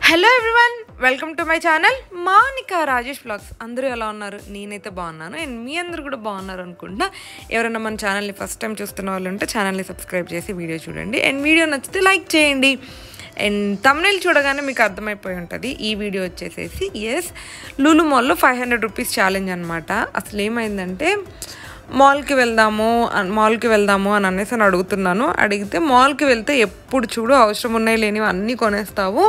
Hello everyone, welcome to my channel Manika Rajesh vlogs. అందరూ ఎలా ఉన్నారు? నేనైతే బాగున్నాను అండ్ మీ అందరూ కూడా బాగున్నారు అనుకుంటున్నా. ఎవరైనా మన ఛానల్ని ఫస్ట్ టైం చూస్తున్న వాళ్ళు ఉంటే ఛానల్ని సబ్స్క్రైబ్ చేసి వీడియో చూడండి అండ్ వీడియో నచ్చితే లైక్ చేయండి. అండ్ థంబ్నెయిల్ చూడగానే మీకు అర్థమైపోయి ఉంటుంది ఈ వీడియో వచ్చేసేసి లూలు మాల్లో 500 రూపీస్ ఛాలెంజ్ అనమాట. అసలు ఏమైందంటే మాల్కి వెళ్దాము అని అనేసి అడుగుతున్నాను. అడిగితే మాల్కి వెళ్తే ఎప్పుడు చూడు అవసరం ఉన్నాయి లేనివి అన్నీ కొనేస్తావు,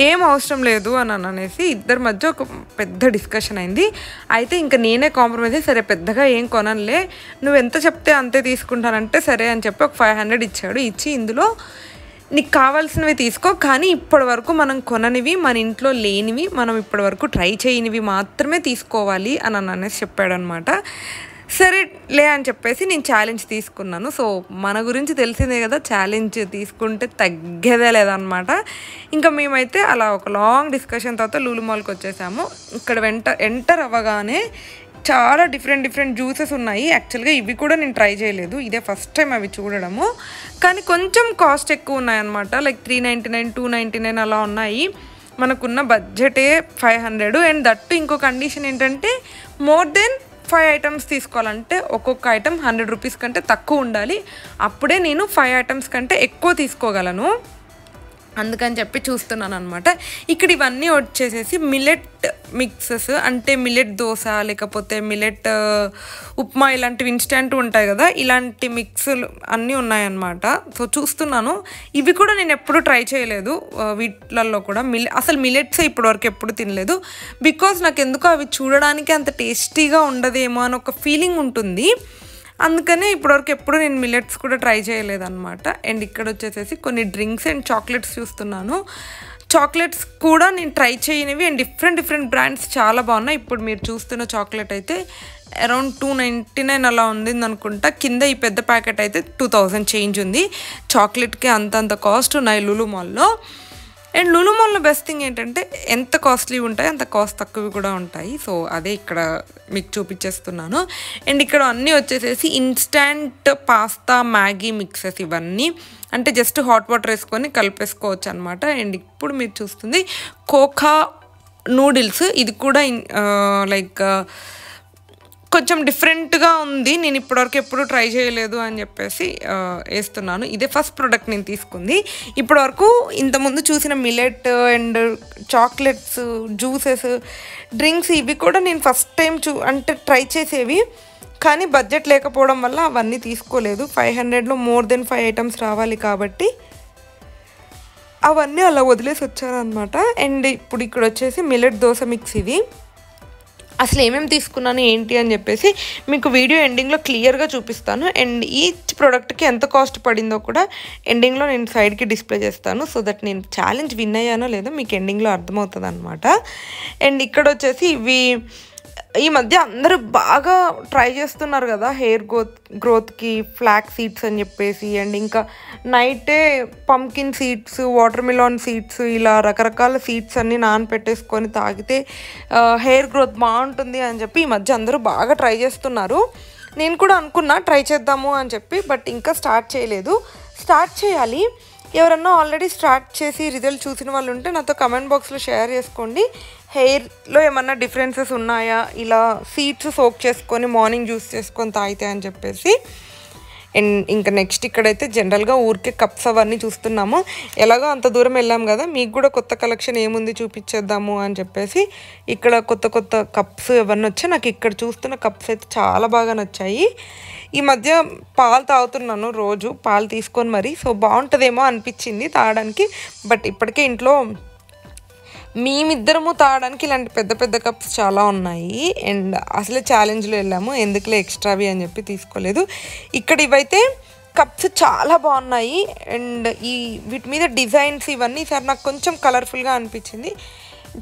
ఏం అవసరం లేదు అని అనేసి ఇద్దరి మధ్య ఒక పెద్ద డిస్కషన్ అయింది. అయితే ఇంకా నేనే కాంప్రమైజ్ అయ్యి సరే పెద్దగా ఏం కొనలే, నువ్వు ఎంత చెప్తే అంతే తీసుకుంటానంటే సరే అని చెప్పి ఒక 500 ఇచ్చాడు. ఇచ్చి ఇందులో నీకు కావాల్సినవి తీసుకో, కానీ ఇప్పటి వరకు మనం కొననివి, మన ఇంట్లో లేనివి, మనం ఇప్పటి వరకు ట్రై చేయనివి మాత్రమే తీసుకోవాలి అని అనేసి చెప్పాడనమాట. సరే లే అని చెప్పేసి నేను ఛాలెంజ్ తీసుకున్నాను. సో మన గురించి తెలిసిందే కదా, ఛాలెంజ్ తీసుకుంటే తగ్గేదే లేదనమాట. ఇంకా మేమైతే అలా ఒక లాంగ్ డిస్కషన్ తర్వాత లూలు మాల్కి వచ్చేసాము. ఇక్కడ ఎంటర్ అవ్వగానే చాలా డిఫరెంట్ జ్యూసెస్ ఉన్నాయి. యాక్చువల్గా ఇవి కూడా నేను ట్రై చేయలేదు, ఇదే ఫస్ట్ టైం అవి చూడడము. కానీ కొంచెం కాస్ట్ ఎక్కువ ఉన్నాయన్నమాట. లైక్ 399, 299 అలా ఉన్నాయి. మనకున్న బడ్జెటే 500. అండ్ దట్టు ఇంకో కండిషన్ ఏంటంటే మోర్ దెన్ 5 ఐటమ్స్ తీసుకోవాలంటే ఒక్కొక్క ఐటమ్ 100 రూపీస్ కంటే తక్కువ ఉండాలి. అప్పుడే నేను 5 ఐటమ్స్ కంటే ఎక్కువ తీసుకోగలను. అందుకని చెప్పి చూస్తున్నాను అనమాట. ఇక్కడ ఇవన్నీ వచ్చేసేసి మిల్లెట్ మిక్సెస్, అంటే మిల్లెట్ దోశ లేకపోతే మిల్లెట్ ఉప్మా ఇలాంటివి ఇన్స్టెంట్ ఉంటాయి కదా, ఇలాంటి మిక్స్లు అన్నీ ఉన్నాయన్నమాట. సో చూస్తున్నాను. ఇవి కూడా నేను ఎప్పుడు ట్రై చేయలేదు, వీటిలలో కూడా అసలు మిల్లెట్సే ఇప్పటివరకు ఎప్పుడు తినలేదు. బికాజ్ నాకు ఎందుకో అవి చూడడానికి అంత టేస్టీగా ఉండదేమో అని ఒక ఫీలింగ్ ఉంటుంది. అందుకనే ఇప్పటివరకు ఎప్పుడు నేను మిల్లెట్స్ కూడా ట్రై చేయలేదన్నమాట. అండ్ ఇక్కడ వచ్చేసేసి కొన్ని డ్రింక్స్ అండ్ చాక్లెట్స్ చూస్తున్నాను. చాక్లెట్స్ కూడా నేను ట్రై చేయనివి అండ్ డిఫరెంట్ బ్రాండ్స్ చాలా బాగున్నాయి. ఇప్పుడు మీరు చూస్తున్న చాక్లెట్ అయితే అరౌండ్ 299 అలా ఉంది అనుకుంటా. కింద ఈ పెద్ద ప్యాకెట్ అయితే 2000 చేంజ్ ఉంది. చాక్లెట్కి అంత కాస్ట్ ఉన్నాయి లూలు మాల్లో. అండ్ లూలు మాల్లో బెస్ట్ థింగ్ ఏంటంటే ఎంత కాస్ట్లీ ఉంటాయి అంత కాస్ట్ తక్కువ కూడా ఉంటాయి. సో అదే ఇక్కడ మీకు చూపించేస్తున్నాను. అండ్ ఇక్కడ అన్నీ వచ్చేసేసి ఇన్స్టంట్ పాస్తా, మ్యాగీ మిక్సెస్, ఇవన్నీ అంటే జస్ట్ హాట్ వాటర్ వేసుకొని కలిపేసుకోవచ్చు అనమాట. అండ్ ఇప్పుడు మీరు చూస్తుంది కోకా నూడిల్స్. ఇది కూడా లైక్ కొంచెం డిఫరెంట్గా ఉంది, నేను ఇప్పటివరకు ఎప్పుడు ట్రై చేయలేదు అని చెప్పేసి వేస్తున్నాను. ఇదే ఫస్ట్ ప్రోడక్ట్ నేను తీసుకుంది. ఇప్పటివరకు ఇంతకుముందు చూసిన millet and chocolates, juices, drinks ఇవి కూడా నేను ఫస్ట్ టైం అంటే ట్రై చేసేవి. కానీ బడ్జెట్ లేకపోవడం వల్ల అవన్నీ తీసుకోలేదు. 500లో మోర్ దెన్ 5 ఐటమ్స్ రావాలి కాబట్టి అవన్నీ అలా వదిలేసి వచ్చారనమాట. అండ్ ఇప్పుడు ఇక్కడ వచ్చేసి మిల్లెట్ దోశ మిక్స్. ఇది అసలు ఏమేమి తీసుకున్నాను ఏంటి అని చెప్పేసి మీకు వీడియో ఎండింగ్లో క్లియర్గా చూపిస్తాను. అండ్ ఈచ్ ప్రోడక్ట్కి ఎంత కాస్ట్ పడిందో కూడా ఎండింగ్లో నేను సైడ్కి డిస్ప్లే చేస్తాను. సో దట్ నేను ఛాలెంజ్ విన్ అయ్యానో లేదో మీకు ఎండింగ్లో అర్థమవుతుంది అనమాట. అండ్ ఇక్కడ వచ్చేసి ఇవి ఈ మధ్య అందరూ బాగా ట్రై చేస్తున్నారు కదా హెయిర్ గ్రోత్కి ఫ్లాక్ సీడ్స్ అని చెప్పేసి. అండ్ ఇంకా నైటే pumpkin seeds, watermelon seeds, ఇలా రకరకాల సీడ్స్ అన్నీ నానపెట్టేసుకొని తాగితే హెయిర్ గ్రోత్ బాగుంటుంది అని చెప్పి ఈ మధ్య అందరూ బాగా ట్రై చేస్తున్నారు. నేను కూడా అనుకున్నా ట్రై చేద్దాము అని చెప్పి, బట్ ఇంకా స్టార్ట్ చేయలేదు. స్టార్ట్ చేయాలి. ఎవరన్నా ఆల్రెడీ స్టార్ట్ చేసి రిజల్ట్ చూసిన వాళ్ళు ఉంటే నాతో కమెంట్ బాక్స్లో షేర్ చేసుకోండి. హెయిర్లో ఏమన్నా డిఫరెన్సెస్ ఉన్నాయా ఇలా సీడ్స్ సోక్ చేసుకొని మార్నింగ్ జ్యూస్ చేసుకొని తాగితే అని చెప్పేసి. అండ్ ఇంకా నెక్స్ట్ ఇక్కడైతే జనరల్గా ఊరికే కప్స్ అవన్నీ చూస్తున్నాము. ఎలాగో అంత దూరం వెళ్ళాం కదా, మీకు కూడా కొత్త కలెక్షన్ ఏముంది చూపించేద్దాము అని చెప్పేసి ఇక్కడ కొత్త కప్స్ ఇవన్నీ వచ్చాయి. నాకు ఇక్కడ చూస్తున్న కప్స్ అయితే చాలా బాగా నచ్చాయి. ఈ మధ్య పాలు తాగుతున్నాను, రోజు పాలు తీసుకొని మరి. సో బాగుంటుందేమో అనిపించింది తాగడానికి. బట్ ఇప్పటికే ఇంట్లో మేమిద్దరము తాగడానికి ఇలాంటి పెద్ద కప్స్ చాలా ఉన్నాయి. అండ్ అసలే ఛాలెంజ్లో వెళ్ళాము, ఎందుకులే ఎక్స్ట్రావి అని చెప్పి తీసుకోలేదు. ఇక్కడ ఇవైతే కప్స్ చాలా బాగున్నాయి. అండ్ వీటి మీద డిజైన్స్ ఇవన్నీ సార్ నాకు కొంచెం కలర్ఫుల్గా అనిపించింది.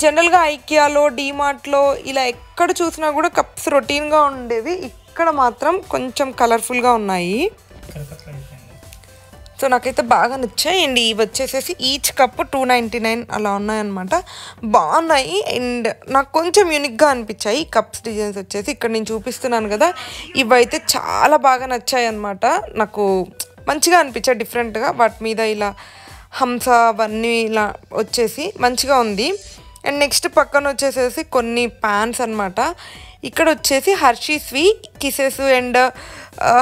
జనరల్గా ఐకియాలో, డీమార్ట్లో ఇలా ఎక్కడ చూసినా కూడా కప్స్ రొటీన్గా ఉండేవి. ఇక్కడ మాత్రం కొంచెం కలర్ఫుల్గా ఉన్నాయి. సో నాకైతే బాగా నచ్చాయి. అండ్ ఇవి వచ్చేసేసి ఈచ్ కప్ 299 అలా ఉన్నాయన్నమాట. బాగున్నాయి. అండ్ నాకు కొంచెం యూనిక్గా అనిపించాయి కప్స్ డిజైన్స్ వచ్చేసి. ఇక్కడ నేను చూపిస్తున్నాను కదా, ఇవైతే చాలా బాగా నచ్చాయి అన్నమాట. నాకు మంచిగా అనిపించాయి డిఫరెంట్గా. వాటి మీద ఇలా హంస అవన్నీ ఇలా వచ్చేసి మంచిగా ఉంది. అండ్ నెక్స్ట్ పక్కన వచ్చేసేసి కొన్ని ప్యాన్స్ అనమాట. ఇక్కడ వచ్చేసి హర్షీస్వి కిసెస్ అండ్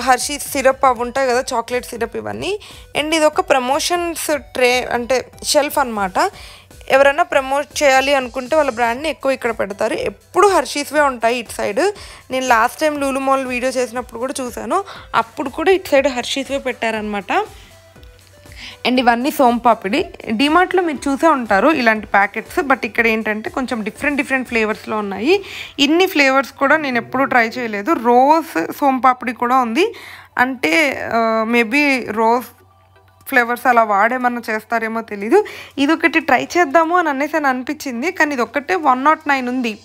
హర్షీస్ సిరప్ అవి ఉంటాయి కదా, చాక్లెట్ సిరప్ ఇవన్నీ. అండ్ ఇది ఒక ప్రమోషన్స్ ట్రే అంటే షెల్ఫ్ అనమాట. ఎవరైనా ప్రమోట్ చేయాలి అనుకుంటే వాళ్ళ బ్రాండ్ని ఎక్కువ ఇక్కడ పెడతారు. ఎప్పుడు హర్షీస్వే ఉంటాయి ఇటు సైడ్. నేను last time Lulu mall video చేసినప్పుడు కూడా చూశాను, అప్పుడు కూడా ఇటు సైడ్ హర్షీస్వే పెట్టారనమాట. అండ్ ఇవన్నీ సోంపాపిడి. డిమార్ట్లో మీరు చూసే ఉంటారు ఇలాంటి ప్యాకెట్స్, బట్ ఇక్కడ ఏంటంటే కొంచెం డిఫరెంట్ ఫ్లేవర్స్లో ఉన్నాయి. ఇన్ని ఫ్లేవర్స్ కూడా నేను ఎప్పుడూ ట్రై చేయలేదు. రోజ్ సోంపాపిడి కూడా ఉంది, అంటే మేబీ రోజ్ ఫ్లేవర్స్ అలా వాడేమన్నా చేస్తారేమో తెలీదు. ఇది ఒకటి ట్రై చేద్దాము అని అనిపించింది, కానీ ఇది ఒక్కటే 109 ఉంది.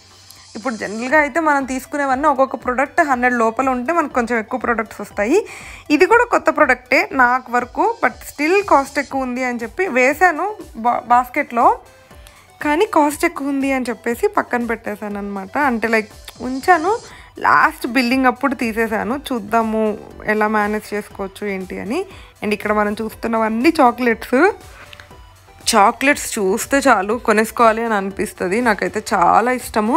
ఇప్పుడు జనరల్గా అయితే మనం తీసుకునేవన్నీ ఒక్కొక్క ప్రోడక్ట్ 100 లోపల ఉంటే మనకు కొంచెం ఎక్కువ ప్రోడక్ట్స్ వస్తాయి. ఇది కూడా కొత్త ప్రోడక్టే నాకు వరకు, బట్ స్టిల్ కాస్ట్ ఎక్కువ ఉంది అని చెప్పి వేసాను బాస్కెట్లో, కానీ కాస్ట్ ఎక్కువ ఉంది అని చెప్పేసి పక్కన పెట్టేశాను అనమాట. అంటే లైక్ ఉంచాను, లాస్ట్ బిల్లింగ్ అప్పుడు తీసేసాను, చూద్దాము ఎలా మేనేజ్ చేసుకోవచ్చు ఏంటి అని. అండ్ ఇక్కడ మనం చూస్తున్నవన్నీ చాక్లెట్స్ చూస్తే చాలు కొనేసుకోవాలి అని అనిపిస్తుంది. నాకైతే చాలా ఇష్టము.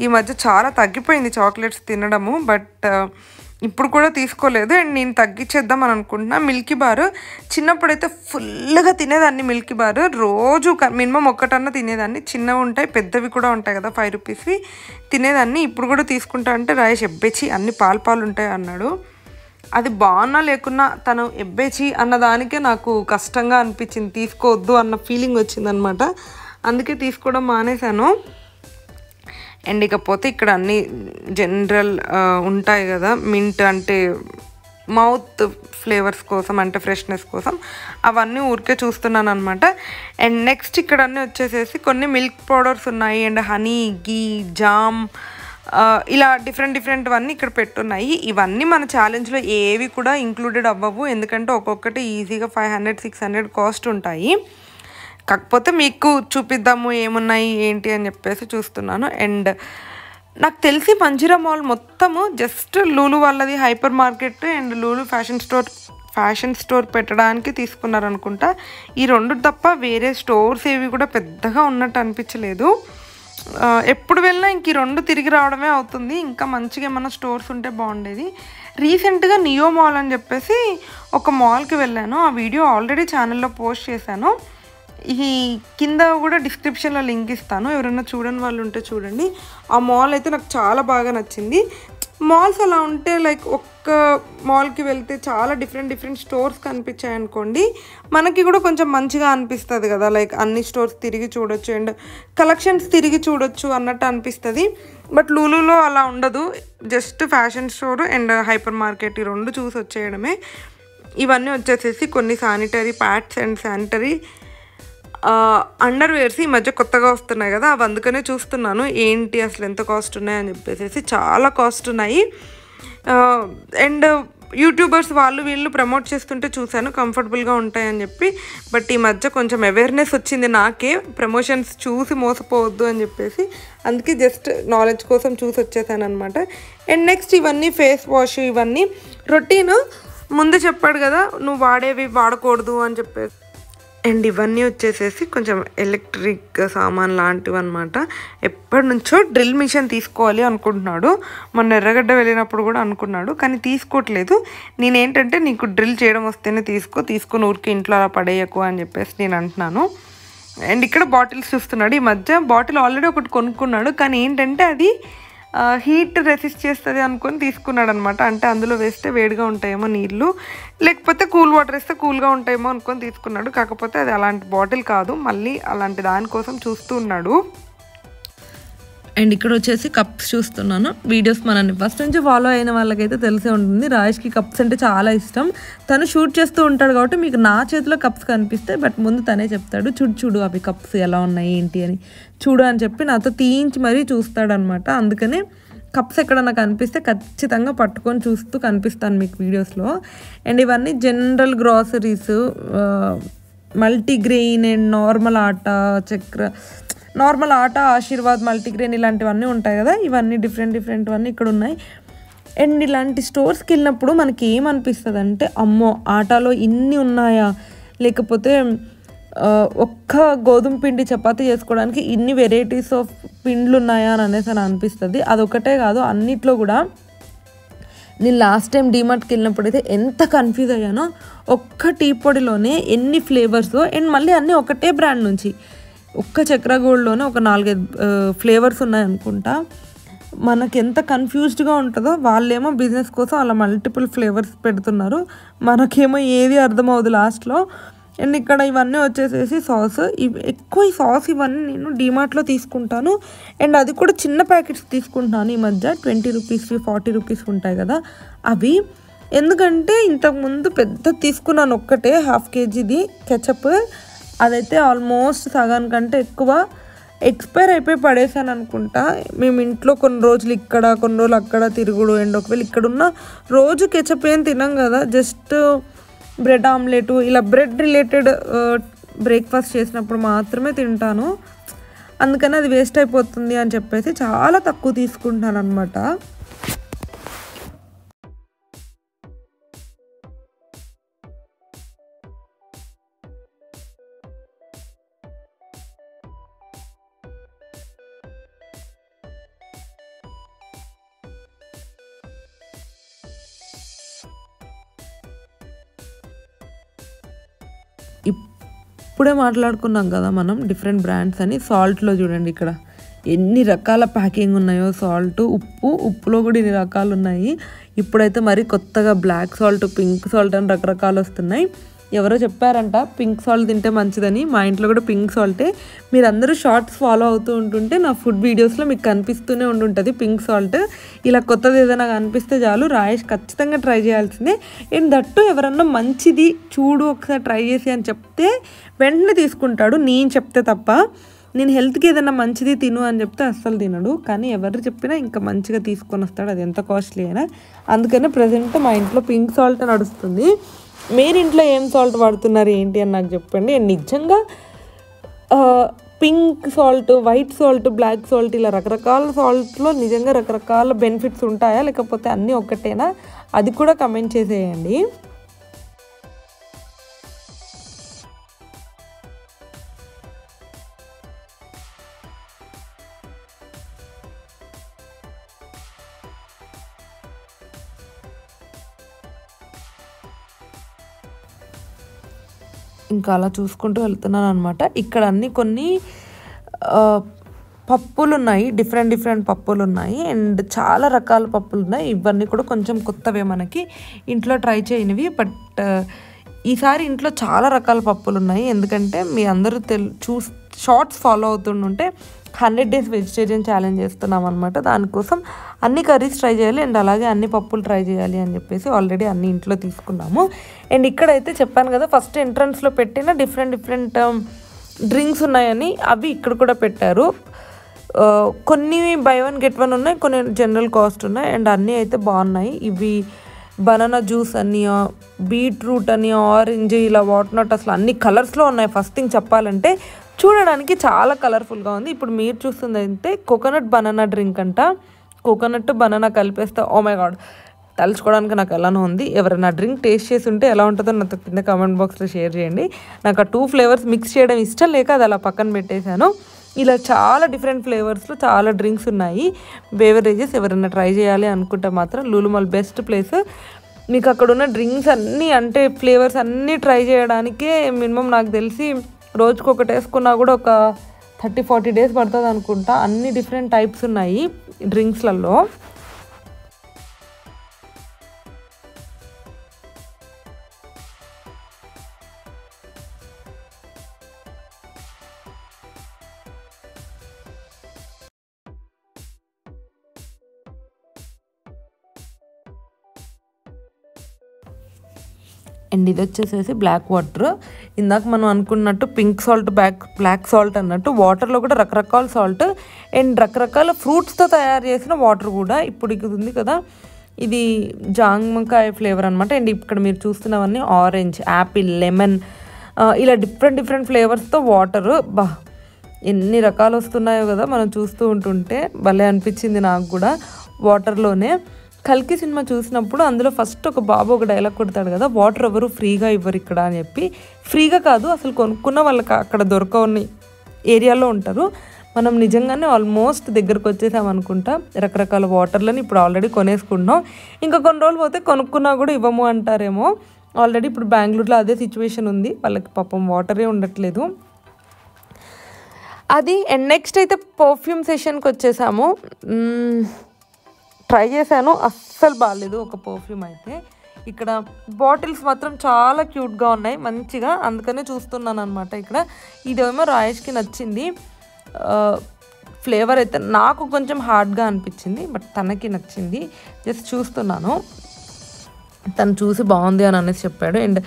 ఈ మధ్య చాలా తగ్గిపోయింది చాక్లెట్స్ తినడము, బట్ ఇప్పుడు కూడా తీసుకోలేదు. అండ్ నేను తగ్గించేద్దాం అని అనుకుంటున్నా. మిల్కీ బార్ చిన్నప్పుడైతే ఫుల్గా తినేదాన్ని. మిల్కీ బార్ రోజు మినిమం ఒక్కటన్నా తినేదాన్ని. చిన్నవి ఉంటాయి, పెద్దవి కూడా ఉంటాయి కదా 5 రూపీస్వి, తినేదాన్ని. ఇప్పుడు కూడా తీసుకుంటా అంటే రాయేష్ ఎబ్బేచి అన్ని పాలు ఉంటాయి అన్నాడు. అది బాగున్నా లేకున్నా తను ఎబ్బేచి అన్నదానికే నాకు కష్టంగా అనిపించింది, తీసుకోవద్దు అన్న ఫీలింగ్ వచ్చిందనమాట. అందుకే తీసుకోవడం మానేశాను. అండ్ ఇకపోతే ఇక్కడ అన్ని జనరల్ ఉంటాయి కదా, మింట్ అంటే మౌత్ ఫ్లేవర్స్ కోసం, అంటే ఫ్రెష్నెస్ కోసం, అవన్నీ ఊరికే చూస్తున్నాను అనమాట. అండ్ నెక్స్ట్ ఇక్కడ అన్నీ వచ్చేసేసి కొన్ని మిల్క్ పౌడర్స్ ఉన్నాయి, అండ్ హనీ, గీ, జామ్, ఇలా డిఫరెంట్వన్నీ ఇక్కడ పెట్టున్నాయి. ఇవన్నీ మన ఛాలెంజ్లో ఏవి కూడా ఇంక్లూడెడ్ అవ్వవు, ఎందుకంటే ఒక్కొక్కటి ఈజీగా 500-600 కాస్ట్ ఉంటాయి. కాకపోతే మీకు చూపిద్దాము ఏమున్నాయి ఏంటి అని చెప్పేసి చూస్తున్నాను. అండ్ నాకు తెలిసి మంజిరా మాల్ మొత్తము జస్ట్ లూలు వాళ్ళది hyper market and Lulu fashion store పెట్టడానికి తీసుకున్నారనుకుంటా. ఈ రెండు తప్ప వేరే స్టోర్స్ ఏవి కూడా పెద్దగా ఉన్నట్టు అనిపించలేదు. ఎప్పుడు వెళ్ళినా ఇంక ఈ రెండు తిరిగి రావడమే అవుతుంది. ఇంకా మంచిగా ఏమన్నా స్టోర్స్ ఉంటే బాగుండేది. రీసెంట్గా నియో మాల్ అని చెప్పేసి ఒక మాల్కి వెళ్ళాను. ఆ వీడియో ఆల్రెడీ ఛానల్లో పోస్ట్ చేశాను. ఈ కింద కూడా డిస్క్రిప్షన్లో లింక్ ఇస్తాను, ఎవరైనా చూడని వాళ్ళు ఉంటే చూడండి. ఆ మాల్ అయితే నాకు చాలా బాగా నచ్చింది. మాల్స్ అలా ఉంటే లైక్ ఒక్క మాల్కి వెళ్తే చాలా డిఫరెంట్ స్టోర్స్ కనిపించాయి అనుకోండి, మనకి కూడా కొంచెం మంచిగా అనిపిస్తుంది కదా, లైక్ అన్ని స్టోర్స్ తిరిగి చూడొచ్చు అండ్ కలెక్షన్స్ తిరిగి చూడొచ్చు అన్నట్టు అనిపిస్తుంది. బట్ లూలులో అలా ఉండదు, just fashion store and hyper market ఈ రెండు చూసి వచ్చేయడమే. ఇవన్నీ వచ్చేసేసి కొన్ని sanitary pads and sanitary underwears ఈ మధ్య కొత్తగా వస్తున్నాయి కదా, అవి అందుకనే చూస్తున్నాను ఏంటి అసలు ఎంత కాస్ట్ ఉన్నాయని చెప్పేసి. చాలా కాస్ట్ ఉన్నాయి. అండ్ యూట్యూబర్స్ వీళ్ళు ప్రమోట్ చేస్తుంటే చూశాను కంఫర్టబుల్గా ఉంటాయని చెప్పి. బట్ ఈ మధ్య కొంచెం అవేర్నెస్ వచ్చింది నాకే, ప్రమోషన్స్ చూసి మోసపోవద్దు అని చెప్పేసి. అందుకే జస్ట్ నాలెడ్జ్ కోసం చూసి వచ్చేసాను అనమాట. అండ్ నెక్స్ట్ ఇవన్నీ ఫేస్ వాష్, ఇవన్నీ రొటీన్ ముందు చెప్పాడు కదా నువ్వు వాడేవి వాడకూడదు అని చెప్పేసి. అండ్ ఇవన్నీ వచ్చేసేసి కొంచెం ఎలక్ట్రిక్ సామాన్ లాంటివి అనమాట. ఎప్పటి నుంచో డ్రిల్ మిషన్ తీసుకోవాలి అనుకుంటున్నాడు. మొన్న ఎర్రగడ్డ వెళ్ళినప్పుడు కూడా అనుకున్నాడు, కానీ తీసుకోవట్లేదు. నేనేంటంటే నీకు డ్రిల్ చేయడం వస్తేనే తీసుకొని ఊరికి ఇంట్లో అలా పడేయకు అని చెప్పేసి నేను అంటున్నాను. అండ్ ఇక్కడ బాటిల్స్ చూస్తున్నాడు. ఈ మధ్య బాటిల్ ఆల్రెడీ ఒకటి కొనుక్కున్నాడు, కానీ ఏంటంటే అది హీట్ రెసిస్ట్ చేస్తుంది అనుకొని తీసుకున్నాడు అనమాట. అంటే అందులో వేస్తే వేడిగా ఉంటాయేమో నీళ్ళు, లేకపోతే కూల్ వాటర్ వేస్తే కూల్గా ఉంటాయేమో అనుకొని తీసుకున్నాడు. కాకపోతే అది అలాంటి బాటిల్ కాదు, మళ్ళీ అలాంటి దానికోసం చూస్తూ ఉన్నాడు. అండ్ ఇక్కడ వచ్చేసి కప్స్ చూస్తున్నాను. వీడియోస్ మనల్ని ఫస్ట్ నుంచి ఫాలో అయిన వాళ్ళకైతే తెలిసే ఉంటుంది, రాయేష్కి కప్స్ అంటే చాలా ఇష్టం. తను షూట్ చేస్తూ ఉంటాడు కాబట్టి మీకు నా చేతిలో కప్స్ కనిపిస్తాయి, బట్ ముందు తనే చెప్తాడు చూడు అవి కప్స్ ఎలా ఉన్నాయి ఏంటి అని చూడు అని చెప్పి నాతో తీయించి మరీ చూస్తాడనమాట. అందుకనే కప్స్ ఎక్కడన్నా కనిపిస్తే ఖచ్చితంగా పట్టుకొని చూస్తూ కనిపిస్తాను మీకు వీడియోస్లో. అండ్ ఇవన్నీ general groceries, multigrain and normal atta Aashirvaad multigrain ఇలాంటివన్నీ ఉంటాయి కదా, ఇవన్నీ డిఫరెంట్ అన్నీ ఇక్కడ ఉన్నాయి. అండ్ ఇలాంటి స్టోర్స్కి వెళ్ళినప్పుడు మనకి ఏమనిపిస్తుంది అంటే, అమ్మో ఆటాలో ఇన్ని ఉన్నాయా, లేకపోతే ఒక్క గోధుమ పిండి చపాతీ చేసుకోవడానికి ఇన్ని వెరైటీస్ ఆఫ్ పిండ్లు ఉన్నాయా అని అనేసి అని అనిపిస్తుంది. అదొకటే కాదు, అన్నిట్లో కూడా నేను లాస్ట్ టైం డీమార్ట్కి వెళ్ళినప్పుడు అయితే ఎంత కన్ఫ్యూజ్ అయ్యానో. ఒక్క టీ పొడిలోనే ఎన్ని ఫ్లేవర్స్, అండ్ మళ్ళీ అన్నీ ఒకటే బ్రాండ్ నుంచి. ఒక్క చక్ర గోల్డ్లోనే ఒక 4-5 ఫ్లేవర్స్ ఉన్నాయనుకుంటా. మనకి ఎంత కన్ఫ్యూజ్డ్గా ఉంటుందో, వాళ్ళేమో బిజినెస్ కోసం అలా మల్టిపుల్ ఫ్లేవర్స్ పెడుతున్నారు, మనకేమో ఏది అర్థమవుతుంది లాస్ట్లో. అండ్ ఇక్కడ ఇవన్నీ వచ్చేసేసి సాస్, ఎక్కువ ఈ సాస్ ఇవన్నీ నేను డీమార్ట్లో తీసుకుంటాను. అండ్ అది కూడా చిన్న ప్యాకెట్స్ తీసుకుంటున్నాను ఈ మధ్య, 20 రూపీస్వి 40 రూపీస్ ఉంటాయి కదా అవి. ఎందుకంటే ఇంతకుముందు పెద్ద తీసుకున్నాను ఒక్కటే 1/2 kgది కెచప్, అదైతే ఆల్మోస్ట్ సగానికంటే ఎక్కువ ఎక్స్పైర్ అయిపోయి పడేసాను అనుకుంటా. మేము ఇంట్లో కొన్ని రోజులు ఇక్కడ కొన్ని రోజులు అక్కడ తిరుగుడు. అండ్ ఒకవేళ ఇక్కడున్న రోజు కెచప్ ఏం తినాం కదా, జస్ట్ బ్రెడ్ ఆమ్లెట్ ఇలా బ్రెడ్ రిలేటెడ్ బ్రేక్ఫాస్ట్ చేసినప్పుడు మాత్రమే తింటాను. అందుకని అది వేస్ట్ అయిపోతుంది అని చెప్పేసి చాలా తక్కువ తీసుకుంటాను అనమాట. ఇప్పుడే మాట్లాడుకున్నాం కదా మనం డిఫరెంట్ బ్రాండ్స్ అని. సాల్ట్లో చూడండి ఇక్కడ ఎన్ని రకాల ప్యాకింగ్ ఉన్నాయో. సాల్ట్, ఉప్పులో కూడా ఇన్ని రకాలు ఉన్నాయి. ఇప్పుడైతే మరి కొత్తగా బ్లాక్ సాల్ట్, పింక్ సాల్ట్ అని రకరకాలు వస్తున్నాయి. ఎవరో చెప్పారంట పింక్ సాల్ట్ తింటే మంచిదని. మా ఇంట్లో కూడా పింక్ సాల్టే. మీరు అందరూ షార్ట్స్ ఫాలో అవుతూ ఉంటుంటే నా ఫుడ్ వీడియోస్లో మీకు కనిపిస్తూనే ఉంటుంటుంది పింక్ సాల్ట్. ఇలా కొత్తది ఏదైనా కనిపిస్తే చాలు రాయేష్ ఖచ్చితంగా ట్రై చేయాల్సిందే. అండ్ దట్టు ఎవరన్నా మంచిది చూడు ఒకసారి ట్రై చేసి అని చెప్తే వెంటనే తీసుకుంటాడు, నేను చెప్తే తప్ప. నేను హెల్త్కి ఏదైనా మంచిది తిను అని చెప్తే అస్సలు తినడు. కానీ ఎవరు చెప్పినా ఇంకా మంచిగా తీసుకొని వస్తాడు, అది ఎంత కాస్ట్లీ అయినా. అందుకనే ప్రజెంట్ మా ఇంట్లో పింక్ సాల్ట్ నడుస్తుంది. మీరు ఇంట్లో ఏం సాల్ట్ వాడుతున్నారు ఏంటి అని నాకు చెప్పండి. నిజంగా pink salt, white salt, black salt ఇలా రకరకాల సాల్ట్లో నిజంగా రకరకాల బెనిఫిట్స్ ఉంటాయా లేకపోతే అన్నీ ఒక్కటేనా, అది కూడా కమెంట్ చేసేయండి. ఇంకా అలా చూసుకుంటూ వెళ్తున్నాను అనమాట. ఇక్కడ అన్నీ కొన్ని పప్పులు ఉన్నాయి, డిఫరెంట్ పప్పులు ఉన్నాయి. అండ్ చాలా రకాల పప్పులు ఉన్నాయి. ఇవన్నీ కూడా కొంచెం కొత్తవే, మనకి ఇంట్లో ట్రై చేయనివి. బట్ ఈసారి ఇంట్లో చాలా రకాల పప్పులు ఉన్నాయి. ఎందుకంటే మీ అందరూ షార్ట్స్ ఫాలో అవుతుంటే 100 days వెజిటేరియన్ ఛాలెంజ్ చేస్తున్నాం అనమాట. దానికోసం అన్ని కర్రీస్ ట్రై చేయాలి అండ్ అలాగే అన్ని పప్పులు ట్రై చేయాలి అని చెప్పేసి ఆల్రెడీ అన్ని ఇంట్లో తీసుకున్నాము. అండ్ ఇక్కడైతే చెప్పాను కదా ఫస్ట్ ఎంట్రన్స్లో పెట్టిన డిఫరెంట్ డ్రింక్స్ ఉన్నాయని, అవి ఇక్కడ కూడా పెట్టారు. కొన్ని buy 1 get 1 ఉన్నాయి, కొన్ని జనరల్ కాస్ట్ ఉన్నాయి. అండ్ అన్నీ అయితే బాగున్నాయి. ఇవి బనానా జ్యూస్ అని, బీట్రూట్ అని, ఆరెంజ్, ఇలా వాట్నాట్, అసలు అన్ని కలర్స్లో ఉన్నాయి. ఫస్ట్ థింగ్ చెప్పాలంటే చూడడానికి చాలా కలర్ఫుల్గా ఉంది. ఇప్పుడు మీరు చూస్తుంది అయితే కోకోనట్ బనానా డ్రింక్ అంట. కోకోనట్ బనానా కలిపేస్తే ఓ మై గాడ్, తలుచుకోవడానికి నాకు ఎలానో ఉంది. ఎవరైనా డ్రింక్ టేస్ట్ చేసి ఉంటే ఎలా ఉంటుందో నాతో కింద కామెంట్ బాక్స్లో షేర్ చేయండి. నాకు ఆ 2 ఫ్లేవర్స్ మిక్స్ చేయడం ఇష్టం లేక అది అలా పక్కన పెట్టేశాను. ఇలా చాలా డిఫరెంట్ ఫ్లేవర్స్లో చాలా డ్రింక్స్ ఉన్నాయి, బేవరేజెస్. ఎవరైనా ట్రై చేయాలి అనుకుంటే మాత్రం లూలుమాల్ బెస్ట్ ప్లేస్. మీకు అక్కడ ఉన్న డ్రింక్స్ అన్నీ అంటే ఫ్లేవర్స్ అన్నీ ట్రై చేయడానికే మినిమం నాకు తెలిసి రోజుకు ఒకటి వేసుకున్నా కూడా ఒక 30-40 days పడుతుంది అనుకుంటా. అన్ని డిఫరెంట్ టైప్స్ ఉన్నాయి డ్రింక్స్లలో. అండ్ ఇది వచ్చేసేసి బ్లాక్ వాటర్. ఇందాక మనం అనుకున్నట్టు పింక్ సాల్ట్, బ్లాక్ సాల్ట్ అన్నట్టు వాటర్లో కూడా రకరకాల సాల్ట్ అండ్ రకరకాల ఫ్రూట్స్తో తయారు చేసిన వాటర్ కూడా ఇప్పుడు ఇది ఉంది కదా, ఇది జామకాయ ఫ్లేవర్ అనమాట. అండ్ ఇక్కడ మీరు చూస్తున్నవన్నీ ఆరెంజ్, యాపిల్, లెమన్, ఇలా డిఫరెంట్ ఫ్లేవర్స్తో వాటర్. ఎన్ని రకాలు వస్తున్నాయో కదా మనం చూస్తూ ఉంటుంటే భలే అనిపించింది నాకు కూడా వాటర్లోనే. కల్కి సినిమా చూసినప్పుడు అందులో ఫస్ట్ ఒక బాబు ఒక డైలాగ్ కొడతాడు కదా, వాటర్ ఎవరు ఫ్రీగా ఇవ్వరు ఇక్కడ అని చెప్పి. ఫ్రీగా కాదు, అసలు కొనుక్కున్న వాళ్ళకి అక్కడ దొరకని ఏరియాలో ఉంటారు. మనం నిజంగానే ఆల్మోస్ట్ దగ్గరకు వచ్చేసామనుకుంటా రకరకాల వాటర్లని ఇప్పుడు ఆల్రెడీ కొనేసుకుంటున్నాం. ఇంకా కొన్ని రోజులు పోతే కొనుక్కున్నా కూడా ఇవ్వము అంటారేమో. ఆల్రెడీ ఇప్పుడు బెంగళూరులో అదే సిచ్యువేషన్ ఉంది, వాళ్ళకి పాపం వాటరే ఉండట్లేదు అది. అండ్ నెక్స్ట్ అయితే పర్ఫ్యూమ్ సెషన్కి వచ్చేసాము. ట్రై చేశాను, అస్సలు బాగాలేదు ఒక పర్ఫ్యూమ్ అయితే. ఇక్కడ బాటిల్స్ మాత్రం చాలా క్యూట్గా ఉన్నాయి మంచిగా, అందుకనే చూస్తున్నాను అనమాట. ఇక్కడ ఇదేమో రాయేష్కి నచ్చింది. ఫ్లేవర్ అయితే నాకు కొంచెం హార్డ్గా అనిపించింది, బట్ తనకి నచ్చింది. జస్ట్ చూస్తున్నాను, తను చూసి బాగుంది అని అనేసి చెప్పాడు. అండ్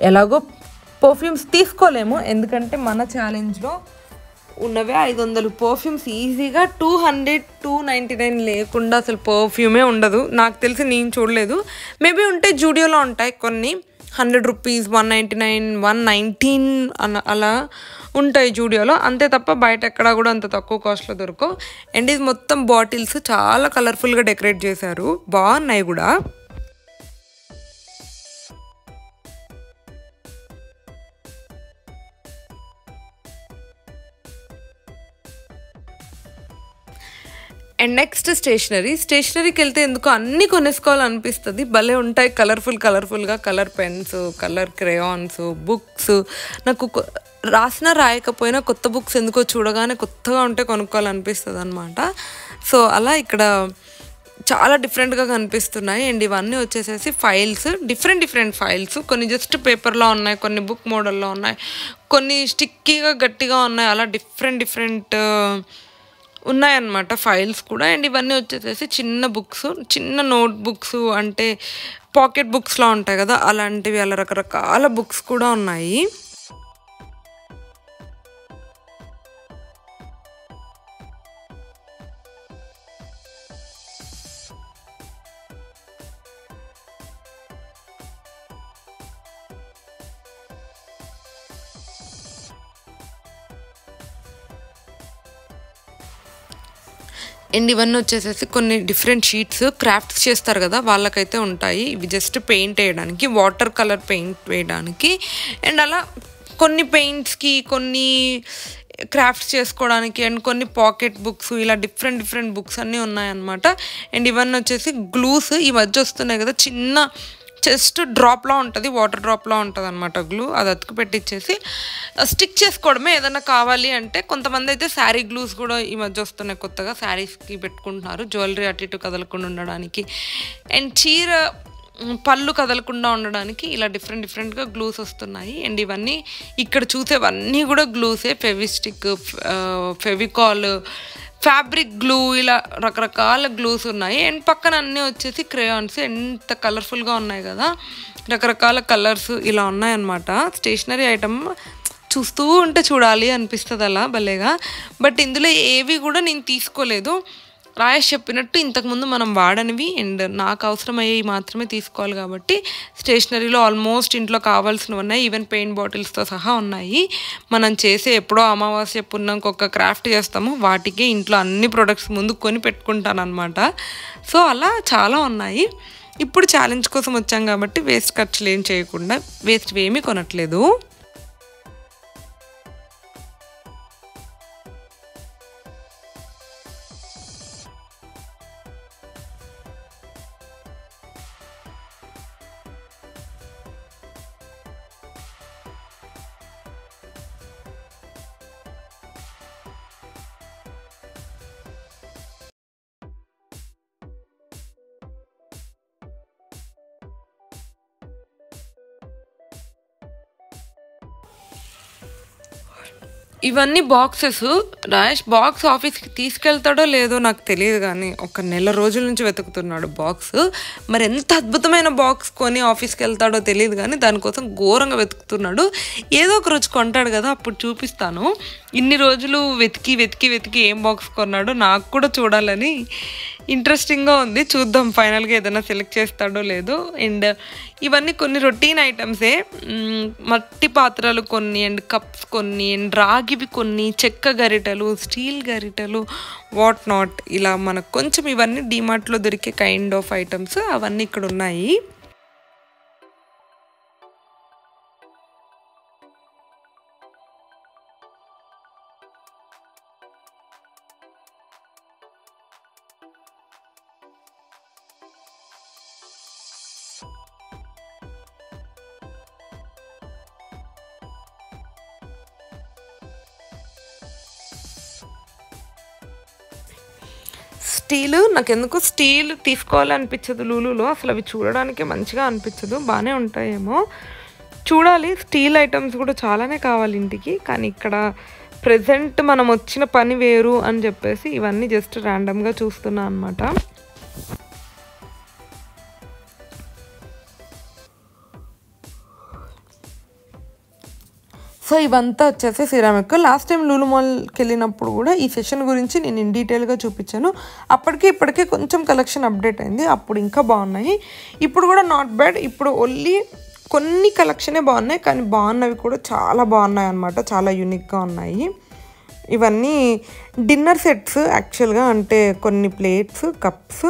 ఎలాగో పర్ఫ్యూమ్స్ తీసుకోలేము, ఎందుకంటే మన ఛాలెంజ్లో ఉన్నవే 500 పర్ఫ్యూమ్స్ ఈజీగా 200-299 లేకుండా అసలు పర్ఫ్యూమే ఉండదు నాకు తెలిసి. నేను చూడలేదు, మేబీ ఉంటే జూడియోలో ఉంటాయి కొన్ని, 100 రూపీస్, 199, 119 అలా ఉంటాయి జూడియోలో, అంతే తప్ప బయట ఎక్కడా కూడా అంత తక్కువ కాస్ట్లో దొరకవు. అండ్ ఇది మొత్తం బాటిల్స్ చాలా కలర్ఫుల్గా డెకరేట్ చేశారు, బాగున్నాయి కూడా. అండ్ నెక్స్ట్ స్టేషనరీకి వెళ్తే ఎందుకో అన్నీ కొనేసుకోవాలనిపిస్తుంది, భలే ఉంటాయి కలర్ఫుల్గా. Colour pens, colour crayons, books. నాకు రాసినా రాయకపోయినా కొత్త బుక్స్ ఎందుకో చూడగానే కొత్తగా ఉంటే కొనుక్కోవాలనిపిస్తుంది అనమాట. సో అలా ఇక్కడ చాలా డిఫరెంట్గా కనిపిస్తున్నాయి. అండ్ ఇవన్నీ వచ్చేసేసి ఫైల్స్, డిఫరెంట్ ఫైల్స్. కొన్ని జస్ట్ పేపర్లో ఉన్నాయి, కొన్ని బుక్ మోడల్లో ఉన్నాయి, కొన్ని స్టిక్కీగా గట్టిగా ఉన్నాయి, అలా డిఫరెంట్ ఉన్నాయన్నమాట ఫైల్స్ కూడా. అండ్ ఇవన్నీ వచ్చేసేసి చిన్న బుక్స్, చిన్న నోట్ బుక్స్, అంటే పాకెట్ బుక్స్లో ఉంటాయి కదా అలాంటివి, అలా రకరకాల బుక్స్ కూడా ఉన్నాయి. అండ్ ఇవన్నీ వచ్చేసేసి కొన్ని డిఫరెంట్ షీట్స్, క్రాఫ్ట్స్ చేస్తారు కదా వాళ్ళకైతే ఉంటాయి. ఇవి జస్ట్ పెయింట్ వేయడానికి, వాటర్ కలర్ పెయింట్ వేయడానికి. అండ్ అలా కొన్ని పెయింట్స్కి, కొన్ని క్రాఫ్ట్స్ చేసుకోవడానికి, అండ్ కొన్ని పాకెట్ బుక్స్, ఇలా డిఫరెంట్ బుక్స్ అన్నీ ఉన్నాయన్నమాట. అండ్ ఇవన్నీ వచ్చేసి గ్లూస్, ఈ మధ్య వస్తున్నాయి కదా, చిన్న జస్ట్ డ్రాప్లో ఉంటుంది, వాటర్ డ్రాప్లో ఉంటుంది అనమాట గ్లూ. అది అతుకు పెట్టించేసి స్టిక్ చేసుకోవడమే ఏదైనా కావాలి అంటే. కొంతమంది అయితే శారీ గ్లూస్ కూడా ఈ మధ్య వస్తున్నాయి కొత్తగా, శారీస్కి పెట్టుకుంటున్నారు జ్యువెలరీ అటు ఇటు కదలకుండా ఉండడానికి. అండ్ చీర పళ్ళు కదలకుండా ఉండడానికి ఇలా డిఫరెంట్గా గ్లూస్ వస్తున్నాయి. అండ్ ఇవన్నీ ఇక్కడ చూసేవన్నీ కూడా గ్లూసే, ఫెవిస్టిక్, ఫెవికాల్, ఫ్యాబ్రిక్ గ్లూ, ఇలా రకరకాల గ్లూస్ ఉన్నాయి. అండ్ పక్కన అన్నీ వచ్చేసి క్రేయాన్స్, ఎంత కలర్ఫుల్గా ఉన్నాయి కదా, రకరకాల కలర్స్ ఇలా ఉన్నాయన్నమాట. స్టేషనరీ ఐటమ్ చూస్తూ ఉంటే చూడాలి అనిపిస్తుంది అలా భలేగా. బట్ ఇందులో ఏవి కూడా నేను తీసుకోలేదు, రాయేష్ చెప్పినట్టు ఇంతకుముందు మనం వాడనివి అండ్ నాకు అవసరమయ్యేవి మాత్రమే తీసుకోవాలి కాబట్టి. స్టేషనరీలో ఆల్మోస్ట్ ఇంట్లో కావాల్సినవి ఉన్నాయి, ఈవెన్ పెయింట్ బాటిల్స్తో సహా ఉన్నాయి. మనం చేసే ఎప్పుడో అమావాస్య పుణ్యంకి ఒక క్రాఫ్ట్ చేస్తాము, వాటికి ఇంట్లో అన్ని ప్రొడక్ట్స్ ముందు కొని పెట్టుకుంటాను అనమాట. సో అలా చాలా ఉన్నాయి. ఇప్పుడు ఛాలెంజ్ కోసం వచ్చాం కాబట్టి వేస్ట్ ఖర్చులు ఏం చేయకుండా, వేస్ట్ ఏమీ కొనట్లేదు. ఇవన్నీ బాక్సెస్. రాయేష్ బాక్స్ ఆఫీస్కి తీసుకెళ్తాడో లేదో నాకు తెలియదు, కానీ ఒక నెల రోజుల నుంచి వెతుకుతున్నాడు బాక్స్. మరి ఎంత అద్భుతమైన బాక్స్ కొని ఆఫీస్కి వెళ్తాడో తెలియదు, కానీ దానికోసం ఘోరంగా వెతుకుతున్నాడు. ఏదో ఒక రోజు కొంటాడు కదా, అప్పుడు చూపిస్తాను. ఇన్ని రోజులు వెతికి వెతికి వెతికి ఏం బాక్స్ కొన్నాడో నాకు కూడా చూడాలని ఇంట్రెస్టింగ్గా ఉంది. చూద్దాం ఫైనల్గా ఏదైనా సెలెక్ట్ చేస్తాడో లేదో. అండ్ ఇవన్నీ కొన్ని రొటీన్ ఐటమ్సే. మట్టి పాత్రలు కొన్ని, అండ్ కప్స్ కొన్ని, అండ్ రాగివి కొన్ని, చెక్క గరిటెలు, స్టీల్ గరిటెలు, వాట్ నాట్, ఇలా మనకు కొంచెం ఇవన్నీ డీమార్ట్లో దొరికే కైండ్ ఆఫ్ ఐటమ్స్ అవన్నీ ఇక్కడ ఉన్నాయి. స్టీలు నాకెందుకు స్టీల్ తీసుకోవాలనిపించదు లూలులో. అసలు అవి చూడడానికి మంచిగా అనిపించదు. బాగానే ఉంటాయేమో చూడాలి. స్టీల్ ఐటమ్స్ కూడా చాలానే కావాలి ఇంటికి. కానీ ఇక్కడ ప్రెజెంట్ మనం వచ్చిన పని వేరు అని చెప్పేసి ఇవన్నీ జస్ట్ ర్యాండమ్గా చూస్తున్నా అనమాట. సో ఇవంతా వచ్చేసి సిరామిక్. లాస్ట్ టైం లూలు మాల్కి వెళ్ళినప్పుడు కూడా ఈ సెషన్ గురించి నేను ఇన్ డీటెయిల్గా చూపించాను. అప్పటికి ఇప్పటికీ కొంచెం కలెక్షన్ అప్డేట్ అయింది. అప్పుడు ఇంకా బాగున్నాయి, ఇప్పుడు కూడా నాట్ బ్యాడ్. ఇప్పుడు ఓన్లీ కొన్ని కలెక్షనే బాగున్నాయి, కానీ బాగున్నవి కూడా చాలా బాగున్నాయి అన్నమాట. చాలా యూనిక్గా ఉన్నాయి. ఇవన్నీ డిన్నర్ సెట్స్ యాక్చువల్గా. అంటే కొన్ని ప్లేట్స్, కప్స్,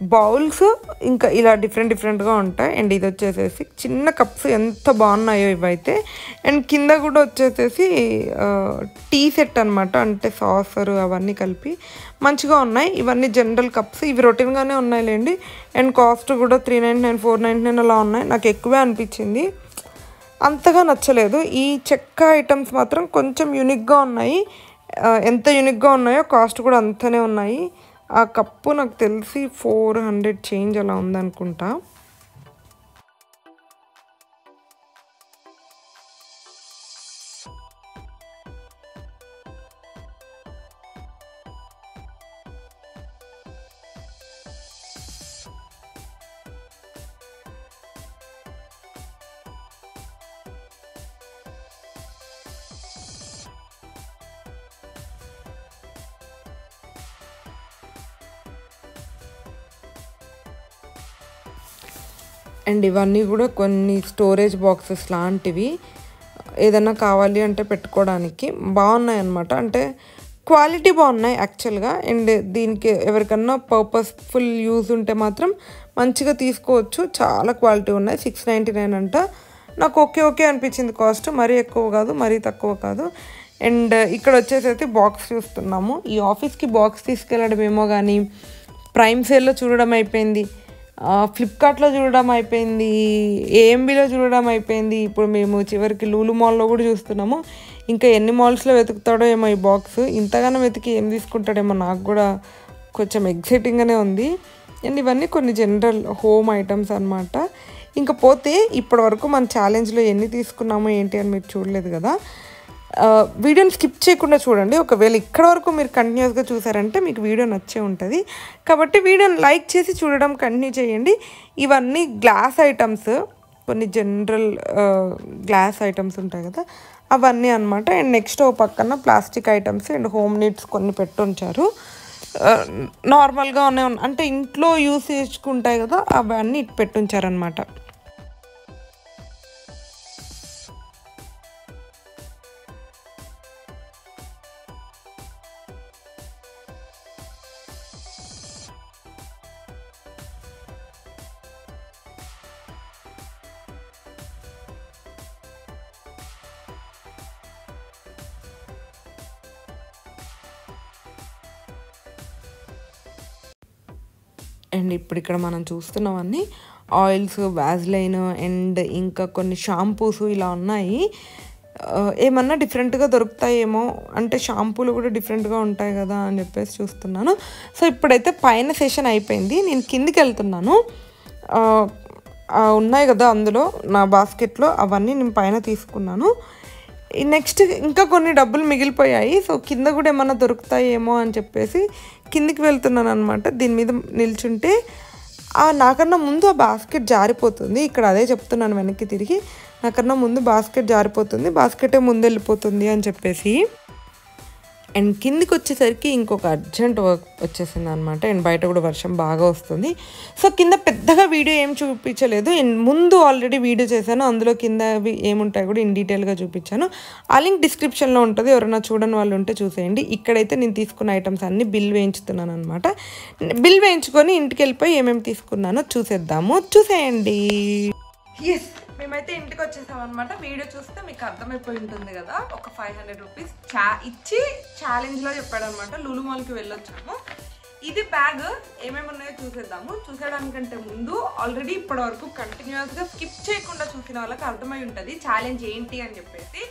బౌల్స్, ఇంకా ఇలా డిఫరెంట్గా ఉంటాయి. అండ్ ఇది వచ్చేసేసి చిన్న కప్స్ ఎంత బాగున్నాయో ఇవైతే. అండ్ కింద కూడా వచ్చేసేసి టీ సెట్ అనమాట. అంటే సాసరు అవన్నీ కలిపి మంచిగా ఉన్నాయి. ఇవన్నీ జనరల్ కప్స్. ఇవి రొటీన్గానే ఉన్నాయిలేండి. అండ్ కాస్ట్ కూడా 399, 499 అలా ఉన్నాయి. నాకు ఎక్కువే అనిపించింది, అంతగా నచ్చలేదు. ఈ చెక్క ఐటమ్స్ మాత్రం కొంచెం యూనిక్గా ఉన్నాయి. ఎంత యూనిక్గా ఉన్నాయో కాస్ట్ కూడా అంతనే ఉన్నాయి. ఆ కప్పు నాకు తెలిసి 400 చేంజ్ అలా ఉందనుకుంటా. అండ్ ఇవన్నీ కూడా కొన్ని స్టోరేజ్ బాక్సెస్ లాంటివి, ఏదైనా కావాలి అంటే పెట్టుకోవడానికి బాగున్నాయి అన్నమాట. అంటే క్వాలిటీ బాగున్నాయి యాక్చువల్గా. అండ్ దీనికి ఎవరికన్నా పర్పస్ఫుల్ యూజ్ ఉంటే మాత్రం మంచిగా తీసుకోవచ్చు. చాలా క్వాలిటీ ఉన్నాయి. 699 అంట. నాకు ఓకే అనిపించింది కాస్ట్. మరీ ఎక్కువ కాదు, మరీ తక్కువ కాదు. అండ్ ఇక్కడ వచ్చేసైతే బాక్స్ చూస్తున్నాము. ఈ ఆఫీస్కి బాక్స్ తీసుకెళ్ళడమేమో కానీ ప్రైమ్ సేల్లో చూడడం అయిపోయింది, ఫ్లిప్కార్ట్లో చూడడం అయిపోయింది, ఏఎంబీలో చూడడం అయిపోయింది. ఇప్పుడు మేము చివరికి లూలు మాల్లో కూడా చూస్తున్నాము. ఇంకా ఎన్ని మాల్స్లో వెతుకుతాడో ఏమో ఈ బాక్స్. ఇంతగానో వెతికి ఏం తీసుకుంటాడేమో నాకు కూడా కొంచెం ఎగ్జైటింగ్గానే ఉంది. అండ్ ఇవన్నీ కొన్ని జనరల్ హోమ్ ఐటమ్స్ అనమాట. ఇంకా పోతే ఇప్పటి వరకు మన ఛాలెంజ్లో ఎన్ని తీసుకున్నామో ఏంటి అని మీరు చూడలేదు కదా. వీడియోని స్కిప్ చేయకుండా చూడండి. ఒకవేళ ఇక్కడ వరకు మీరు కంటిన్యూస్గా చూసారంటే మీకు వీడియో నచ్చే ఉంటుంది. కాబట్టి వీడియోని లైక్ చేసి చూడడం కంటిన్యూ చేయండి. ఇవన్నీ గ్లాస్ ఐటమ్స్, కొన్ని జనరల్ గ్లాస్ ఐటమ్స్ ఉంటాయి కదా అవన్నీ అనమాట. అండ్ నెక్స్ట్ ఓ పక్కన plastic items and home needs కొన్ని పెట్టుంచారు. నార్మల్గా ఉన్నాయి, అంటే ఇంట్లో యూస్ చేసుకుంటాయి కదా అవన్నీ పెట్టుంచారనమాట. అండ్ ఇప్పుడు ఇక్కడ మనం చూస్తున్నవన్నీ ఆయిల్స్, వ్యాజ్లైన్ అండ్ ఇంకా కొన్ని షాంపూస్ ఇలా ఉన్నాయి. ఏమన్నా డిఫరెంట్గా దొరుకుతాయేమో, అంటే షాంపూలు కూడా డిఫరెంట్గా ఉంటాయి కదా అని చెప్పేసి చూస్తున్నాను. సో ఇప్పుడైతే పైన సెషన్ అయిపోయింది, నేను కిందికి వెళ్తున్నాను. ఉన్నాయి కదా అందులో నా బాస్కెట్లో, అవన్నీ నేను పైన తీసుకున్నాను. నెక్స్ట్ ఇంకా కొన్ని డబ్బులు మిగిలిపోయాయి. సో కింద కూడా ఏమన్నా దొరుకుతాయేమో అని చెప్పేసి కిందికి వెళ్తున్నాను అనమాట. దీని మీద నిల్చుంటే నాకన్నా ముందు ఆ బాస్కెట్ జారిపోతుంది. ఇక్కడ అదే చెప్తున్నాను వెనక్కి తిరిగి, నాకన్నా ముందు బాస్కెట్ జారిపోతుంది, బాస్కెటే ముందు వెళ్ళిపోతుంది అని చెప్పేసి. అండ్ కిందికి వచ్చేసరికి ఇంకొక అర్జెంట్ వర్క్ వచ్చేసింది అనమాట. అండ్ బయట కూడా వర్షం బాగా వస్తుంది. సో కింద పెద్దగా వీడియో ఏం చూపించలేదు. ముందు ఆల్రెడీ వీడియో చేశాను, అందులో కింద ఏముంటాయి కూడా ఇన్ డీటెయిల్గా చూపించాను. ఆ లింక్ డిస్క్రిప్షన్లో ఉంటుంది, ఎవరైనా చూడని వాళ్ళు ఉంటే చూసేయండి. ఇక్కడైతే నేను తీసుకున్న ఐటమ్స్ అన్నీ బిల్ వేయించుతున్నాను అనమాట. బిల్ వేయించుకొని ఇంటికి వెళ్ళిపోయి ఏమేమి తీసుకున్నానో చూసేయండి. ఎస్, మేమైతే ఇంటికి వచ్చేసాం అనమాట. వీడియో చూస్తే మీకు అర్థమైపోయి ఉంటుంది కదా. ఒక 500 రూపీస్ ఇచ్చి ఛాలెంజ్లో చెప్పాడు అనమాట. లులు మాల్కి వెళ్ళొచ్చాము. ఇది బ్యాగ్ ఏమేమి ఉన్నాయో చూసేయడానికంటే ముందు ఆల్రెడీ ఇప్పటి వరకు కంటిన్యూస్గా స్కిప్ చేయకుండా చూసిన వాళ్ళకి అర్థమై ఉంటుంది ఛాలెంజ్ ఏంటి అని చెప్పేసి.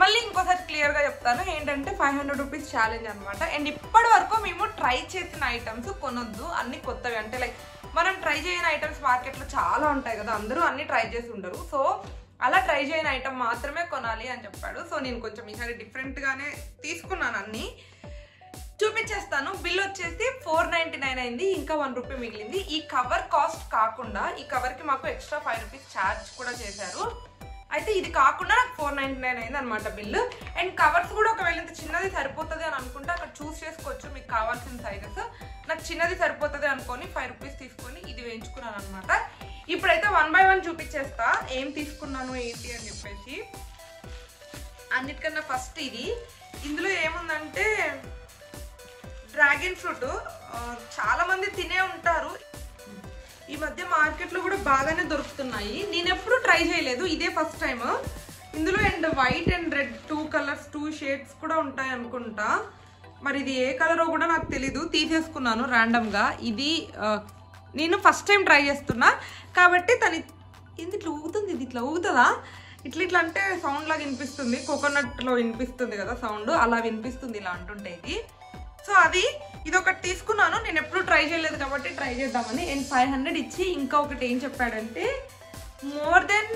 మళ్ళీ ఇంకోసారి క్లియర్గా చెప్తాను, ఏంటంటే 500 రూపీస్ ఛాలెంజ్ అనమాట. అండ్ ఇప్పటి వరకు మేము ట్రై చేసిన ఐటమ్స్ కొనొద్దు, అన్ని కొత్తవి. అంటే లైక్ మనం ట్రై చేయని ఐటమ్స్ మార్కెట్లో చాలా ఉంటాయి కదా, అందరూ అన్ని ట్రై చేసి ఉండరు. సో అలా ట్రై చేయని ఐటమ్ మాత్రమే కొనాలి అని చెప్పాడు. సో నేను కొంచెం ఈసారి డిఫరెంట్గానే తీసుకున్నాను, అన్నీ చూపించేస్తాను. బిల్ వచ్చేసి 499 అయింది, ఇంకా 1 రూపీ మిగిలింది. ఈ కవర్ కాస్ట్ కాకుండా ఈ కవర్కి మాకు ఎక్స్ట్రా 5 రూపీస్ ఛార్జ్ కూడా చేశారు. అయితే ఇది కాకుండా నాకు 499 అయింది అనమాట బిల్లు. అండ్ కవర్స్ కూడా ఒకవేళ ఇంత చిన్నది సరిపోతుంది అని అనుకుంటే అక్కడ చూస్ చేసుకోవచ్చు మీకు కావాల్సిన సైజెస్. నాకు చిన్నది సరిపోతుంది అనుకొని 5 రూపీస్ తీసుకొని ఇది వేయించుకున్నాను అనమాట. ఇప్పుడైతే 1 బై 1 చూపించేస్తా ఏం తీసుకున్నాను ఏంటి అని చెప్పేసి. అన్నిటికన్నా ఫస్ట్ ఇది, ఇందులో ఏముందంటే డ్రాగన్ ఫ్రూట్. చాలా మంది తినే ఉంటారు, ఈ మధ్య మార్కెట్లో కూడా బాగానే దొరుకుతున్నాయి. నేను ఎప్పుడు ట్రై చేయలేదు, ఇదే ఫస్ట్ టైం. ఇందులో and white and red 2 colours 2 shades కూడా ఉంటాయి అనుకుంటా. మరి ఇది ఏ కలరో కూడా నాకు తెలీదు, తీసేసుకున్నాను ర్యాండమ్గా. ఇది నేను ఫస్ట్ టైం ట్రై చేస్తున్నా కాబట్టి తను ఇది ఇట్లా ఊగుతుంది. ఇది ఇట్లా ఊగుతుందా? ఇట్లా అంటే సౌండ్ లాగా వినిపిస్తుంది, కోకోనట్లో వినిపిస్తుంది కదా సౌండ్, అలా వినిపిస్తుంది ఇలా అంటుంటే ఇది. సో అది ఇదొకటి తీసుకున్నాను, నేను ఎప్పుడు ట్రై చేయలేదు కాబట్టి ట్రై చేద్దామని. అండ్ 500 ఇచ్చి ఇంకా ఒకటి ఏం చెప్పాడంటే మోర్ దెన్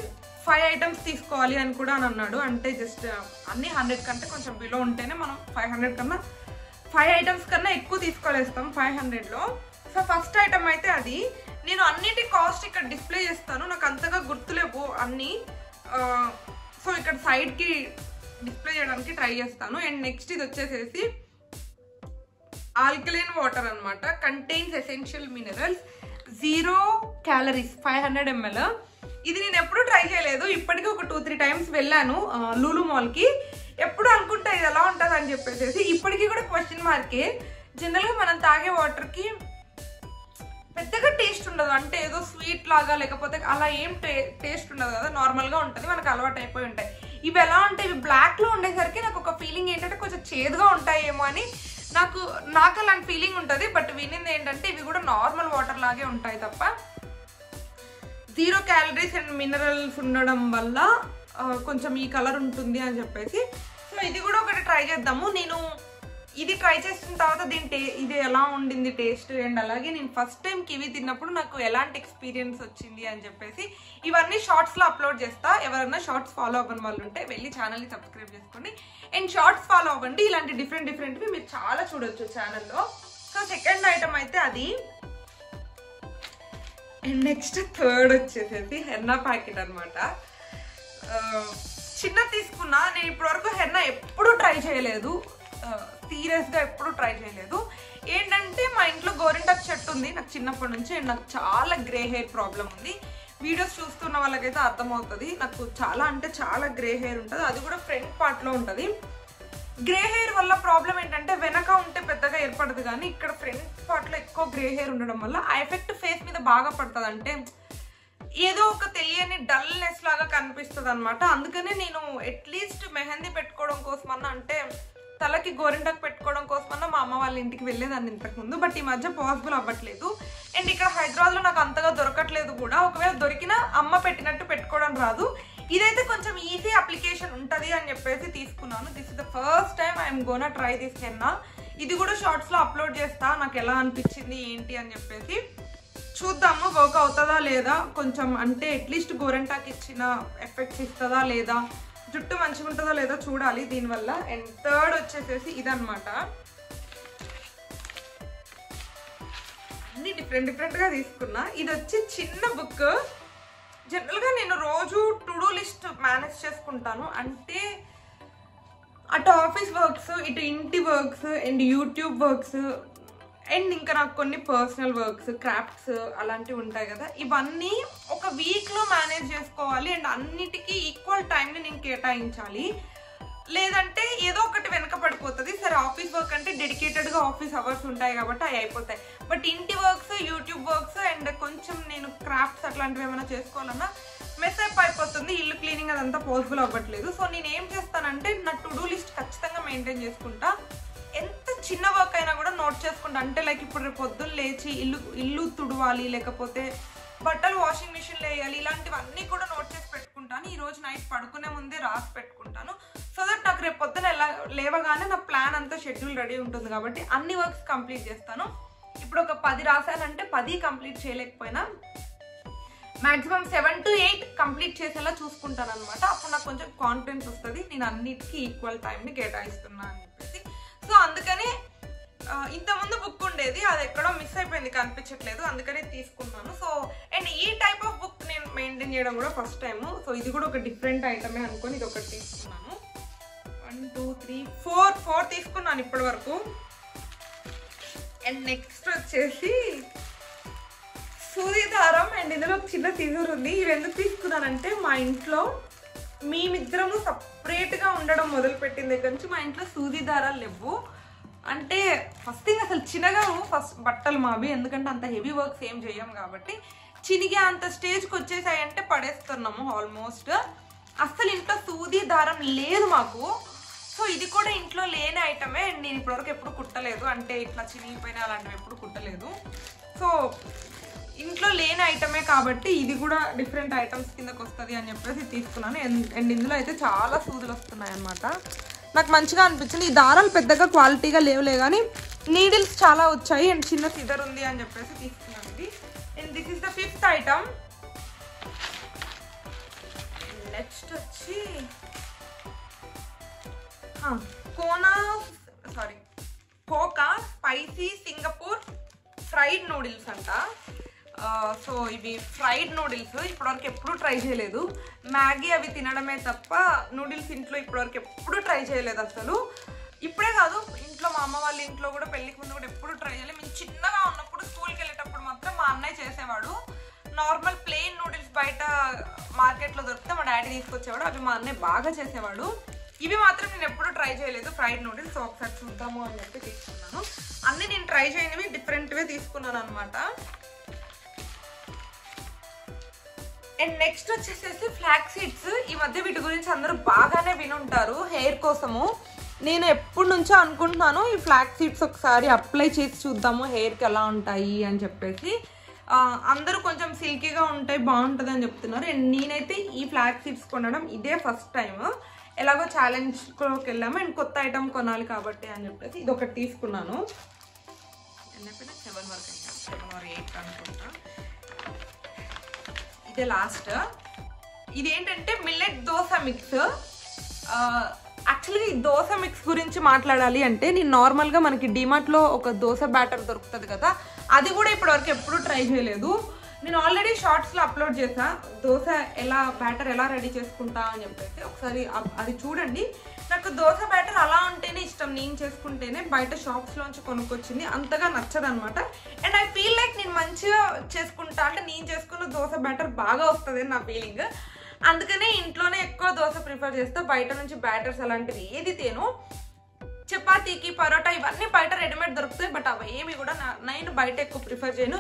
5 ఐటమ్స్ తీసుకోవాలి అని కూడా అని అన్నాడు. అంటే జస్ట్ అన్ని 100 కంటే కొంచెం బిలో ఉంటేనే మనం 500 కన్నా 5 ఐటమ్స్ కన్నా ఎక్కువ తీసుకోలేస్తాం 500లో. సో ఫస్ట్ ఐటమ్ అయితే అది. నేను అన్నిటి కాస్ట్ ఇక్కడ డిస్ప్లే చేస్తాను, నాకు అంతగా గుర్తులేవు అన్నీ. సో ఇక్కడ సైడ్కి డిస్ప్లే చేయడానికి ట్రై చేస్తాను. అండ్ నెక్స్ట్ ఇది వచ్చేసేసి ఆల్కలైన్ వాటర్ అనమాట. Contains essential minerals, 0 calories, 500 ml. ఇది నేను ఎప్పుడు ట్రై చేయలేదు, ఇప్పటికీ ఒక 2-3 టైమ్స్ వెళ్ళాను లూలు మాల్కి. ఎప్పుడు అనుకుంటా ఇది ఎలా ఉంటుంది అని చెప్పేసి. ఇప్పటికీ కూడా క్వశ్చన్ మార్కే. జనరల్గా మనం తాగే వాటర్కి పెద్దగా టేస్ట్ ఉండదు, అంటే ఏదో స్వీట్ లాగా లేకపోతే అలా ఏం టేస్ట్ ఉండదు కదా, నార్మల్గా ఉంటుంది, మనకు అలవాటు అయిపోయి ఉంటాయి. ఇవి ఎలా ఉంటాయి, ఇవి బ్లాక్లో ఉండేసరికి నాకు ఒక ఫీలింగ్ ఏంటంటే కొంచెం చేదుగా ఉంటాయేమో అని నాకు అలాంటి ఫీలింగ్ ఉంటుంది. బట్ వినింది ఏంటంటే ఇవి కూడా నార్మల్ వాటర్ లాగే ఉంటాయి తప్ప 0 క్యాలరీస్ అండ్ మినరల్స్ ఉండడం వల్ల కొంచెం ఈ కలర్ ఉంటుంది అని చెప్పేసి. సో ఇది కూడా ఒకటి ట్రై చేద్దాము. నేను ఇది ట్రై చేసిన తర్వాత ఇది ఎలా ఉండింది టేస్ట్, అండ్ అలాగే నేను ఫస్ట్ టైం కివి తిన్నప్పుడు నాకు ఎలాంటి ఎక్స్పీరియన్స్ వచ్చింది అని చెప్పేసి ఇవన్నీ షార్ట్స్లో అప్లోడ్ చేస్తా. ఎవరైనా షార్ట్స్ ఫాలో అవ్వని వాళ్ళు ఉంటే వెళ్ళి ఛానల్ని సబ్స్క్రైబ్ చేసుకోండి అండ్ షార్ట్స్ ఫాలో అవ్వండి. ఇలాంటి డిఫరెంట్వి మీరు చాలా చూడొచ్చు ఛానల్లో. సో సెకండ్ ఐటమ్ అయితే అది. అండ్ నెక్స్ట్ థర్డ్ వచ్చేసేసి హెన్నా ప్యాకెట్ అనమాట. చిన్న తీసుకున్నా, నేను ఇప్పటివరకు హెన్నా ఎప్పుడు ట్రై చేయలేదు, సీరియస్గా ఎప్పుడు ట్రై చేయలేదు. ఏంటంటే మా ఇంట్లో గోరింటాకు చెట్టు ఉంది నాకు చిన్నప్పటి నుంచి, అండ్ నాకు చాలా గ్రే హెయిర్ ప్రాబ్లం ఉంది. వీడియోస్ చూస్తున్న వాళ్ళకైతే అర్థమవుతుంది, నాకు చాలా అంటే చాలా గ్రే హెయిర్ ఉంటుంది, అది కూడా ఫ్రంట్ పార్ట్లో ఉంటుంది. గ్రే హెయిర్ వల్ల ప్రాబ్లం ఏంటంటే వెనక ఉంటే పెద్దగా ఏర్పడదు, కానీ ఇక్కడ ఫ్రంట్ పార్ట్లో ఎక్కువ గ్రే హెయిర్ ఉండడం వల్ల ఆ ఎఫెక్ట్ ఫేస్ మీద బాగా పడుతుంది. అంటే ఏదో ఒక తెలియని డల్నెస్ లాగా కనిపిస్తుంది అనమాట. అందుకనే నేను అట్లీస్ట్ మెహందీ పెట్టుకోవడం కోసమన్నా, అంటే తలకి గోరింటాకు పెట్టుకోవడం కోసమన్నా మా అమ్మ వాళ్ళ ఇంటికి వెళ్ళేదాన్ని ఇంతకుముందు. బట్ ఈ మధ్య పాసిబుల్ అవ్వట్లేదు. అండ్ ఇక్కడ హైదరాబాద్లో నాకు అంతగా దొరకట్లేదు కూడా, ఒకవేళ దొరికినా అమ్మ పెట్టినట్టు పెట్టుకోవడం రాదు. ఇదైతే కొంచెం ఈజీ అప్లికేషన్ ఉంటుంది అని చెప్పేసి తీసుకున్నాను. This is the first time I'm gonna try this henna. ఇది కూడా షార్ట్స్లో అప్లోడ్ చేస్తా నాకు ఎలా అనిపించింది ఏంటి అని చెప్పేసి. చూద్దాము వర్క్ అవుతుందా లేదా, కొంచెం అంటే అట్లీస్ట్ గోరింటాకు ఇచ్చిన ఎఫెక్ట్స్ ఇస్తుందా లేదా, జుట్టు మంచిగా ఉంటుందా లేదా చూడాలి దీనివల్ల. అండ్ థర్డ్ వచ్చేసేసి ఇదనమాట. అన్ని డిఫరెంట్గా తీసుకున్నా. ఇది వచ్చి చిన్న బుక్. జనరల్గా నేను రోజు టు డూ లిస్ట్ మేనేజ్ చేసుకుంటాను. అంటే అటు ఆఫీస్ వర్క్స్, ఇటు ఇంటి works and YouTube works and ఇంకా నాకు కొన్ని పర్సనల్ వర్క్స్, క్రాఫ్ట్స్ అలాంటివి ఉంటాయి కదా, ఇవన్నీ ఒక వీక్లో మేనేజ్ చేసుకోవాలి. అండ్ అన్నిటికీ ఈక్వల్ టైంని నేను కేటాయించాలి. లేదంటే ఏదో ఒకటి వెనక పడిపోతుంది. సరే ఆఫీస్ వర్క్ అంటే డెడికేటెడ్గా ఆఫీస్ అవర్స్ ఉంటాయి కాబట్టి అవి అయిపోతాయి. బట్ ఇంటి వర్క్స్, యూట్యూబ్ వర్క్స్ అండ్ కొంచెం నేను క్రాఫ్ట్స్ అట్లాంటివి ఏమైనా చేసుకోవాలన్నా మెస్అప్ అయిపోతుంది. ఇల్లు క్లీనింగ్ అదంతా పాసిబుల్ అవ్వట్లేదు. సో నేను ఏం చేస్తానంటే నా టు డూ లిస్ట్ ఖచ్చితంగా మెయింటైన్ చేసుకుంటా. ఎంత చిన్న వర్క్ అయినా కూడా నోట్ చేసుకుంటా. అంటే లైక్ ఇప్పుడు రేపు పొద్దున్న లేచి ఇల్లు తుడవాలి, లేకపోతే బట్టలు వాషింగ్ మిషన్లో వేయాలి, ఇలాంటివన్నీ కూడా నోట్ చేసి పెట్టుకుంటాను. ఈరోజు నైట్ పడుకునే ముందే రాసి పెట్టుకుంటాను. సో దట్ నాకు రేపు పొద్దున లేవగానే నా ప్లాన్ అంతా షెడ్యూల్ రెడీ ఉంటుంది కాబట్టి అన్ని వర్క్స్ కంప్లీట్ చేస్తాను. ఇప్పుడు ఒక 10 రాశానంటే 10 కంప్లీట్ చేయలేకపోయినా మ్యాక్సిమం 7 to 8 కంప్లీట్ చేసేలా చూసుకుంటాను అనమాట. అప్పుడు నాకు కొంచెం కాన్ఫిడెన్స్ వస్తుంది, నేను అన్నిటికీ ఈక్వల్ టైంని కేటాయిస్తున్నా అని చెప్పేసి. సో అందుకని ఇంతకుముందు బుక్ ఉండేది, అది ఎక్కడో మిస్ అయిపోయింది, కనిపించట్లేదు, అందుకని తీసుకున్నాను. సో అండ్ ఈ టైప్ ఆఫ్ బుక్ నేను మెయింటైన్ చేయడం కూడా ఫస్ట్ టైము. సో ఇది కూడా ఒక డిఫరెంట్ ఐటమే అనుకొని ఇది ఒకటి తీసుకున్నాను. 1 2 3 4 తీసుకున్నాను ఇప్పటి వరకు. అండ్ నెక్స్ట్ వచ్చేసి సూది దారం. అండ్ ఇందులో ఒక చిన్న సీజర్ ఉంది. ఇవి ఎందుకు తీసుకున్నానంటే మా ఇంట్లో మేమిద్దరము సపరేట్గా ఉండడం మొదలుపెట్టిన దగ్గర నుంచి మా ఇంట్లో సూది దారాలు లేవు. అంటే ఫస్ట్ థింగ్ అసలు చిన్నగాము ఫస్ట్ బట్టలు మావి, ఎందుకంటే అంత హెవీ వర్క్స్ ఏం చేయం కాబట్టి చినిగా అంత స్టేజ్కి వచ్చేసాయంటే పడేస్తున్నాము ఆల్మోస్ట్. అస్సలు ఇంట్లో సూది దారం లేదు మాకు. సో ఇది కూడా ఇంట్లో లేని ఐటమే. అండ్ నేను ఇప్పటివరకు ఎప్పుడు కుట్టలేదు, అంటే ఇట్లా చినిగిపోయినా అలాంటివి ఎప్పుడు కుట్టలేదు. సో ఇంట్లో లేని ఐటమే కాబట్టి ఇది కూడా డిఫరెంట్ ఐటమ్స్ కిందకు వస్తుంది అని చెప్పేసి తీసుకున్నాను. అండ్ ఇందులో అయితే చాలా సూదులు వస్తున్నాయి అన్నమాట. నాకు మంచిగా అనిపించింది. ఈ దారాలు పెద్దగా క్వాలిటీగా లేవులే కానీ నీడిల్స్ చాలా వచ్చాయి అండ్ చిన్న సిజర్ ఉంది అని చెప్పేసి తీసుకున్నాను ఇది. And this is the 5th item. Next వచ్చి Koka spicy Singapore fried noodles అంట. సో ఇవి ఫ్రైడ్ నూడిల్స్ ఇప్పటివరకు ఎప్పుడూ ట్రై చేయలేదు. మ్యాగీ అవి తినడమే తప్ప నూడిల్స్ ఇంట్లో ఇప్పటివరకు ఎప్పుడూ ట్రై చేయలేదు అసలు. ఇప్పుడే కాదు, ఇంట్లో మా అమ్మ వాళ్ళ ఇంట్లో కూడా పెళ్ళికి ముందు కూడా ఎప్పుడు ట్రై చేయలేదు. మేము చిన్నగా ఉన్నప్పుడు స్కూల్కి వెళ్ళేటప్పుడు మాత్రం మా అన్నయ్య చేసేవాడు. నార్మల్ ప్లెయిన్ నూడిల్స్ బయట మార్కెట్లో దొరికితే మా డాడీ తీసుకొచ్చేవాడు. అవి మా అన్నయ్య బాగా చేసేవాడు. ఇవి మాత్రం నేను ఎప్పుడు ట్రై చేయలేదు ఫ్రైడ్ నూడిల్స్. సో ఒకసారి చూద్దాము అని చెప్పి తీసుకున్నాను. అన్నీ నేను ట్రై చేయనివి డిఫరెంట్వే తీసుకున్నాను అనమాట. అండ్ నెక్స్ట్ వచ్చేసేసి ఫ్లాక్ సీడ్స్. ఈ మధ్య వీటి గురించి అందరూ బాగానే వినుంటారు హెయిర్ కోసము. నేను ఎప్పటి నుంచో అనుకుంటున్నాను ఈ ఫ్లాక్ సీడ్స్ ఒకసారి అప్లై చేసి చూద్దాము హెయిర్కి ఎలా ఉంటాయి అని చెప్పేసి. అందరూ కొంచెం సిల్కీగా ఉంటాయి, బాగుంటుంది అని చెప్తున్నారు. అండ్ నేనైతే ఈ ఫ్లాక్ సీడ్స్ కొనడం ఇదే ఫస్ట్ టైం. ఎలాగో ఛాలెంజ్లోకి వెళ్ళాము అండ్ కొత్త ఐటమ్ కొనాలి కాబట్టి అని చెప్పేసి ఇది ఒకటి తీసుకున్నాను. ఎన్నైపోయినా 7 వరకు అయినా 7 or 8 అనుకుంటా. ఇదే లాస్ట్. ఇదేంటంటే మిల్లెట్ దోశ మిక్స్. యాక్చువల్గా ఈ దోశ మిక్స్ గురించి మాట్లాడాలి అంటే నేను నార్మల్గా మనకి డిమార్ట్లో ఒక దోశ బ్యాటర్ దొరుకుతుంది కదా, అది కూడా ఇప్పటివరకు ఎప్పుడూ ట్రై చేయలేదు. నేను ఆల్రెడీ షార్ట్స్లో అప్లోడ్ చేసా దోశ బ్యాటర్ ఎలా రెడీ చేసుకుంటా అని చెప్పేసి. ఒకసారి అది చూడండి. నాకు దోశ బ్యాటర్ అలా ఉంటేనే ఇష్టం, నేను చేసుకుంటేనే. బయట షాప్స్లోంచి కొనుక్కొచ్చింది అంతగా నచ్చదు అనమాట. అండ్ ఐ ఫీల్ లైక్ నేను మంచిగా చేసుకుంటా అంటే నేను చేసుకున్న దోశ బ్యాటర్ బాగా వస్తుంది అని నా ఫీలింగ్. అందుకనే ఇంట్లోనే ఎక్కువ దోశ ప్రిఫర్ చేస్తా. బయట నుంచి బ్యాటర్స్ అలాంటివి ఏది తేను. చపాతీకి పరోటా ఇవన్నీ బయట రెడీమేడ్ దొరుకుతాయి, బట్ అవి ఏమి కూడా నేను బయట ఎక్కువ ప్రిఫర్ చేయను.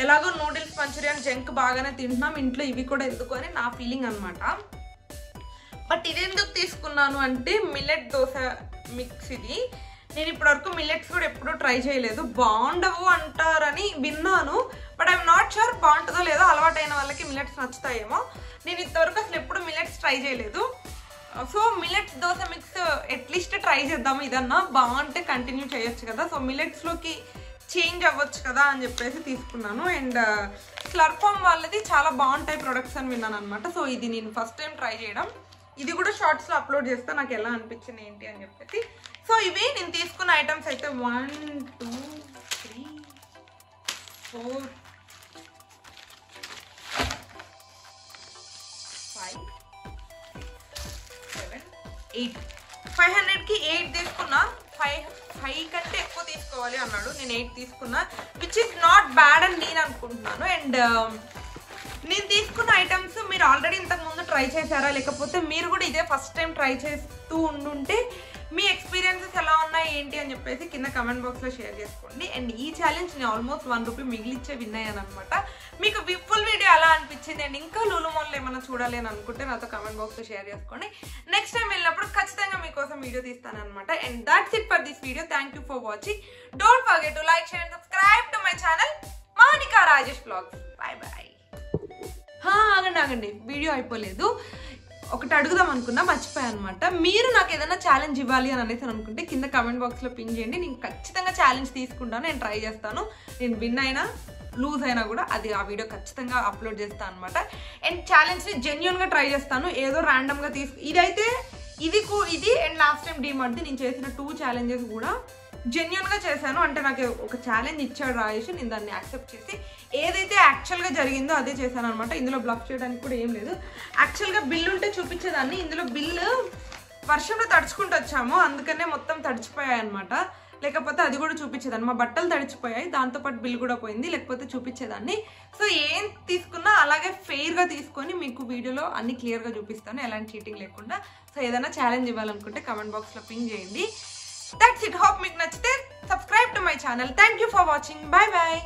ఎలాగో నూడిల్స్, మంచూరియన్, జంక్ బాగానే తింటున్నాం, ఇంట్లో ఇవి కూడా ఎందుకు అని నా ఫీలింగ్ అనమాట. బట్ ఇది ఎందుకు తీసుకున్నాను అంటే మిల్లెట్ దోశ మిక్స్. ఇది నేను ఇప్పటివరకు మిల్లెట్స్ కూడా ఎప్పుడూ ట్రై చేయలేదు. బాగుండవు అంటారని విన్నాను, బట్ ఐఎమ్ నాట్ షూర్ బాగుంటుందో లేదో. అలవాటైన వాళ్ళకి మిల్లెట్స్ నచ్చుతాయేమో. నేను ఇంతవరకు అసలు ఎప్పుడు మిల్లెట్స్ ట్రై చేయలేదు. So millets dosa mix at least try చేద్దాము, ఇదన్నా బాగుంటే కంటిన్యూ చేయొచ్చు కదా. సో మిల్లెట్స్లోకి చేంజ్ అవ్వచ్చు కదా అని చెప్పేసి తీసుకున్నాను. అండ్ స్లర్ప్ ఫార్మ్ వాళ్ళది చాలా బాగుంటాయి ప్రొడక్ట్స్ అని విన్నాను అనమాట. సో ఇది నేను ఫస్ట్ టైం ట్రై చేయడం. ఇది కూడా షార్ట్స్లో అప్లోడ్ చేస్తే నాకు ఎలా అనిపించింది ఏంటి అని చెప్పేసి. సో ఇవి నేను తీసుకున్న ఐటమ్స్ అయితే 1 2 3 4 5 7 8 500కి 8 తీసుకున్నా. 5 కంటే ఎక్కువ తీసుకోవాలి అన్నాడు. నేను 8 తీసుకున్నా, విచ్ ఇస్ నాట్ బ్యాడ్ అని నేను అనుకుంటున్నాను. అండ్ నేను తీసుకున్న ఐటమ్స్ మీరు ఆల్రెడీ ఇంతకుముందు ట్రై చేశారా, లేకపోతే మీరు కూడా ఇదే ఫస్ట్ టైం ట్రై చేస్తూ ఉండుంటే మీ ఎక్స్పీరియన్సెస్ ఎలా ఉన్నాయి ఏంటి అని చెప్పేసి కింద కమెంట్ బాక్స్లో షేర్ చేసుకోండి. అండ్ ఈ ఛాలెంజ్ నేను ఆల్మోస్ట్ 1 రూపీ మిగిలిచ్చే విన్ అయ్యాను అనమాట. మీకు ఫుల్ వీడియో ఎలా అనిపించింది అండ్ ఇంకా లూలు మాల్లో ఏమైనా చూడాలి అని అనుకుంటే నాతో కమెంట్ బాక్స్లో షేర్ చేసుకోండి. నెక్స్ట్ టైం వెళ్ళినప్పుడు ఖచ్చితంగా మీకోసం వీడియో తీస్తాను అనమాట. And that's it for this video. Thank you for watching. Don't forget to like, share and subscribe to my channel Mounika Rajesh blogs. Bye bye. ఆగండి, వీడియో అయిపోలేదు. ఒకటి అడుగుదాం అనుకున్నా, మర్చిపోయాను అనమాట. మీరు నాకు ఏదైనా ఛాలెంజ్ ఇవ్వాలి అని అనేసి అనుకుంటే కింద కమెంట్ బాక్స్లో పిన్ చేయండి. నేను ఖచ్చితంగా ఛాలెంజ్ తీసుకుంటాను, నేను ట్రై చేస్తాను. నేను విన్ అయినా లూజ్ అయినా కూడా అది ఆ వీడియో ఖచ్చితంగా అప్లోడ్ చేస్తాను అనమాట. అండ్ ఛాలెంజ్ని జెన్యున్గా ట్రై చేస్తాను, ఏదో ర్యాండమ్గా ఇదైతే ఇది అండ్ లాస్ట్ టైం డీమార్ట్ది నేను చేసిన 2 ఛాలెంజెస్ కూడా జెన్యున్గా చేశాను. అంటే నాకు ఒక ఛాలెంజ్ ఇచ్చాడు రాజేష్, నేను దాన్ని యాక్సెప్ట్ చేసి ఏదైతే యాక్చువల్గా జరిగిందో అదే చేశాను అనమాట. ఇందులో బ్లఫ్ చేయడానికి కూడా ఏం లేదు. యాక్చువల్గా బిల్లు ఉంటే చూపించేదాన్ని. ఇందులో బిల్లు వర్షంలో తడుచుకుంటూ వచ్చాము, అందుకనే మొత్తం తడిచిపోయాయి అనమాట. లేకపోతే అది కూడా చూపించేదాన్ని. మా బట్టలు తడిచిపోయాయి, దాంతోపాటు బిల్ కూడా పోయింది, లేకపోతే చూపించేదాన్ని. సో ఏం తీసుకున్నా అలాగే ఫెయిర్గా తీసుకొని మీకు వీడియోలో అన్ని క్లియర్గా చూపిస్తాను, ఎలాంటి చీటింగ్ లేకుండా. సో ఏదైనా ఛాలెంజ్ ఇవ్వాలనుకుంటే కమెంట్ బాక్స్లో పింగ్ చేయండి. That's it. Hope మీకు నచ్చితే subscribe to my channel. Thank you for watching. Bye bye.